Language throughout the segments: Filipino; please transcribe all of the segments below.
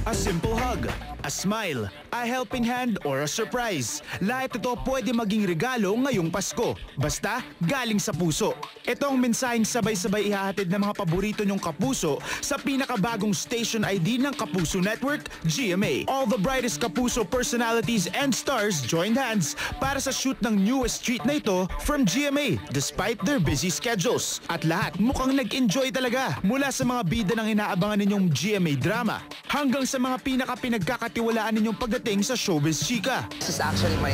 A simple hug, a smile, a helping hand, or a surprise. Lahat ito pwede maging regalo ngayong Pasko. Basta galing sa puso. Ito ang mensaheng sabay-sabay ihahatid ng mga paborito nyong kapuso sa pinakabagong station ID ng Kapuso Network, GMA. All the brightest Kapuso personalities and stars joined hands para sa shoot ng newest treat na ito from GMA despite their busy schedules. At lahat mukhang nag-enjoy talaga, mula sa mga bida ng inaabangan ninyong GMA drama hanggang sa mga pinaka-pinagkakatiwalaan ninyong pagdating sa showbiz chika. This is actually my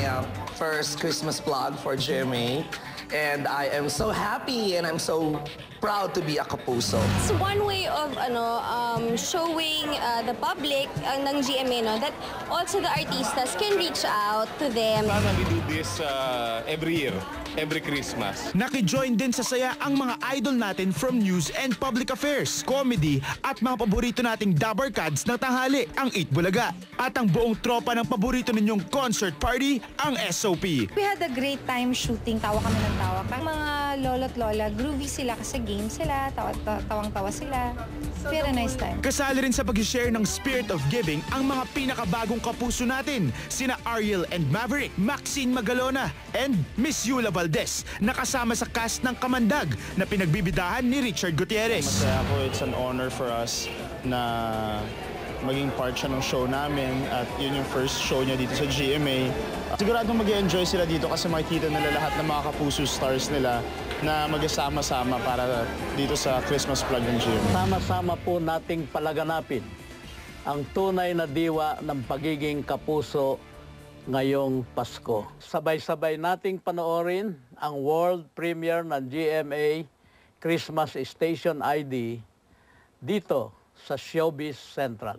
first Christmas vlog for GMA, and I am so happy and I'm so proud to be a Kapuso. It's one way of showing the public ng GMA that also the artistas can reach out to them. Sana we do this every year, every Christmas. Nakijoin din sa saya ang mga idol natin from news and public affairs, comedy at mga paborito nating dabarkads ng tanghali, ang Eat Bulaga. At ang buong tropa ng paborito ninyong concert party, ang SOP. We had a great time shooting. Tawa kami ng tawa. Mga lolo't lola, groovy sila kasi game sila, tawang-tawa sila. Very nice time. Kasali rin sa pag-share ng spirit of giving ang mga pinakabagong kapuso natin, sina Ariel and Maverick, Maxine Magalona, and Miss Yula Valdez, na kasama sa cast ng Kamandag na pinagbibidahan ni Richard Gutierrez. Masaya ako, it's an honor for us na maging part siya ng show namin at yun yung first show niya dito sa GMA. Siguradong mag-enjoy sila dito kasi makikita nila lahat ng mga Kapuso stars nila na magkasama-sama para dito sa Christmas vlog ng GMA. Sama-sama po nating palaganapin ang tunay na diwa ng pagiging Kapuso ngayong Pasko. Sabay-sabay nating panoorin ang world premiere ng GMA Christmas Station ID dito sa Showbiz Central.